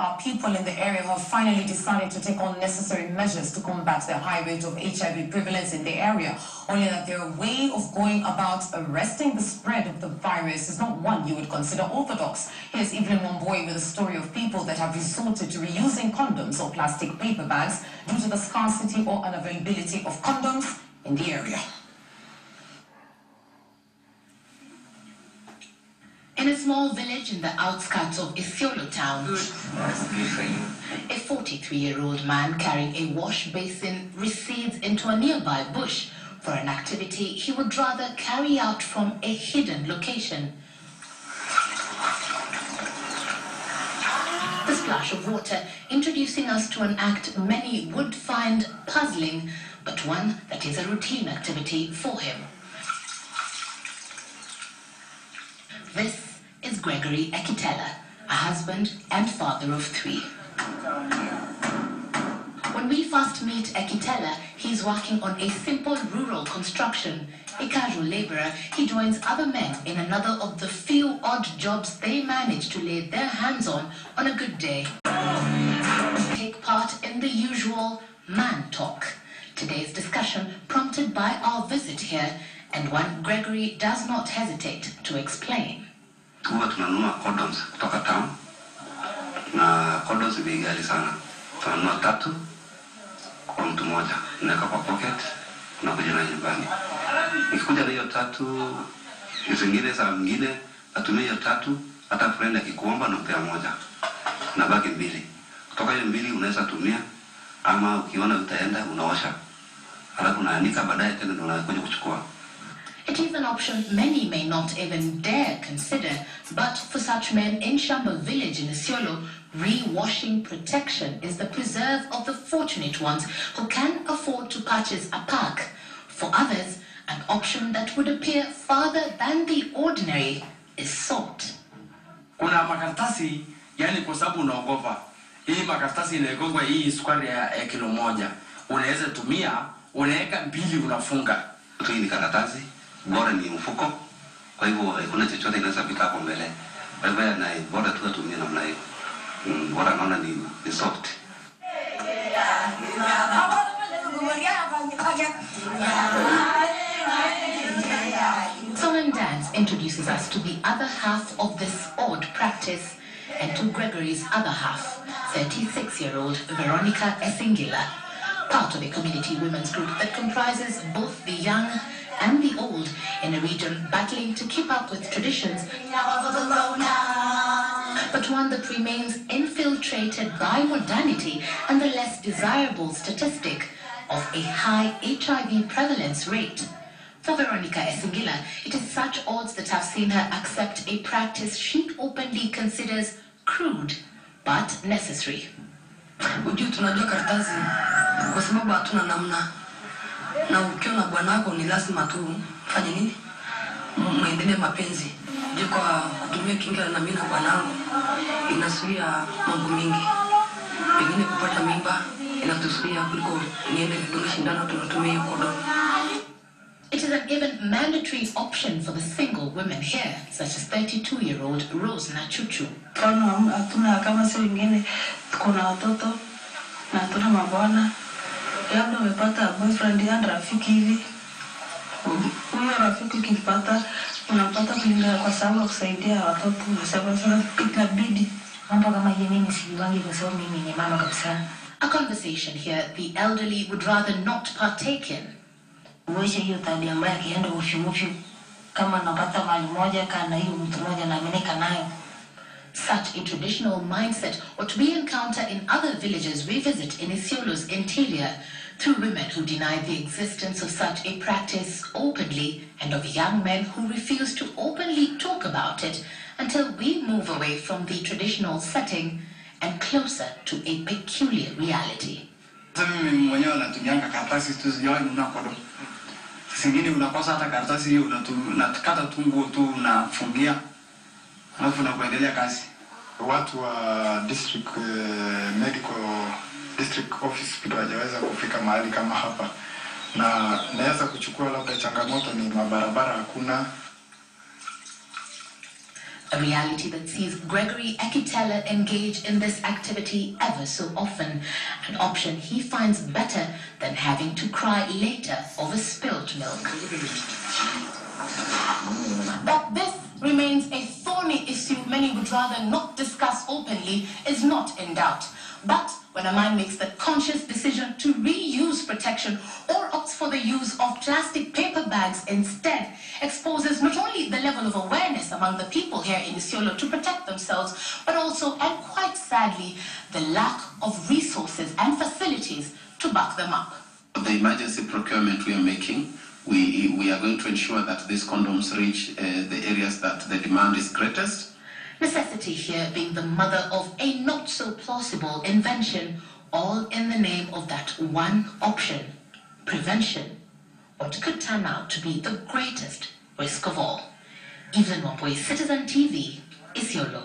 are people in the area who have finally decided to take all necessary measures to combat the high rate of HIV prevalence in the area, only that their way of going about arresting the spread of the virus is not one you would consider orthodox. Here's Evelyn Wamboy with a story of people that have resorted to reusing condoms or plastic paper bags due to the scarcity or unavailability of condoms in the area. In a small village in the outskirts of Isiolo town, a 43-year-old man carrying a wash basin recedes into a nearby bush for an activity he would rather carry out from a hidden location. The splash of water introducing us to an act many would find puzzling, but one that is a routine activity for him. This is Gregory Ekitela, a husband and father of 3. When we first meet Ekitela, he's working on a simple rural construction. A casual laborer, he joins other men in another of the few odd jobs they manage to lay their hands on a good day. Take part in the usual man talk. Today's discussion prompted by our visit here, and one Gregory does not hesitate to explain. Huwa tunanunua condoms kutoka town, na condoms bei ghali sana. Tunanunua 3 kwa mtu mmoja, naweka kwa pocket na kuja nayo nyumbani. Nikikuja na hiyo 3, zingine saa nyingine atumie hiyo 3, hata friend akikuomba nampea moja na bagi 2. Kutoka hiyo 2 unaweza tumia, ama ukiona utaenda unaosha, alafu unaanika, baadaye tena ndio unakuja kuchukua. It is an option many may not even dare consider, but for such men in Shamba village in Isiolo, re-washing protection is the preserve of the fortunate ones who can afford to purchase a pack. For others, an option that would appear farther than the ordinary is sought. Kuna makaratasi, yani kwa sababu unaogopa. Hii makaratasi inagongwa hii sukari ya kilo 1. Unaweza tumia, unaweka 2 unafunga. Hii ni karatasi, bora ni mfuko. Kwa hivyo kuna chochote inaweza pita hapo mbele. Kwa hivyo na bora tu atumie namna hiyo. Bora naona ni soft. Song and dance introduces us to the other half of this odd practice, and to Gregory's other half, 36-year-old Veronica Esingila, part of a community women's group that comprises both the young and the old in a region battling to keep up with traditions, but one that remains infiltrated by modernity and the less desirable statistic of a high HIV prevalence rate. For Veronica Esingila, it is such odds that have seen her accept a practice she openly considers crude but necessary. Ujue tunajua karatasi kwa sababu hatuna namna, na ukiona bwanako ni lazima tu fanye nini, muendelee mapenzi. Ujue kwa kutumia kinga na mimi na bwanangu inasuia mambo mingi, pengine kupata mimba inatusuia kuliko niende kudunga shindano tunatumia kodom. It is an even mandatory option for the single women here, such as 32-year-old Rose Nachuchu. Hatuna kama sio wengine, kuna watoto na hatuna mabwana. Labda umepata boyfriend ya rafiki hivi. Huyo rafiki ukipata unapata kulinda kwa sababu kusaidia watoto, na sababu inabidi Mambo kama hii mimi sijiwangi kwa sababu mimi ni mama kabisa. A conversation here the elderly would rather not partake in. Uweze hiyo tabia mbaya kienda ufyufyu kama napata mali moja kana hiyo mtu mmoja na ameneka nayo. Such a traditional mindset what we encounter in other villages we visit in Isiolo's interior, through women who deny the existence of such a practice openly, and of young men who refuse to openly talk about it until we move away from the traditional setting and closer to a peculiar reality. Mimi mwenyewe natumianga karatasi tu, sijawahi kununua kodom. Singine unakosa hata karatasi hiyo, unatukata tu nguo tu unafungia, alafu unaendelea kazi. Watu wa district medical district office pia hawajaweza kufika mahali kama hapa, na naweza kuchukua labda changamoto ni mabarabara hakuna. A reality that sees Gregory Ekitela engage in this activity ever so often, an option he finds better than having to cry later over spilt milk. That this remains a thorny issue many would rather not discuss openly is not in doubt. But when a man makes the conscious decision to reuse protection or opts for the use of plastic paper bags instead, exposes not only the level of awareness among the people here in Isiolo to protect themselves, but also, and quite sadly, the lack of resources and facilities to back them up. The emergency procurement we are making, we are going to ensure that these condoms reach the areas that the demand is greatest. Necessity here being the mother of a not-so-plausible invention, all in the name of that one option, prevention, what could turn out to be the greatest risk of all. Evelyn Wapwe, Citizen TV, Isiolo.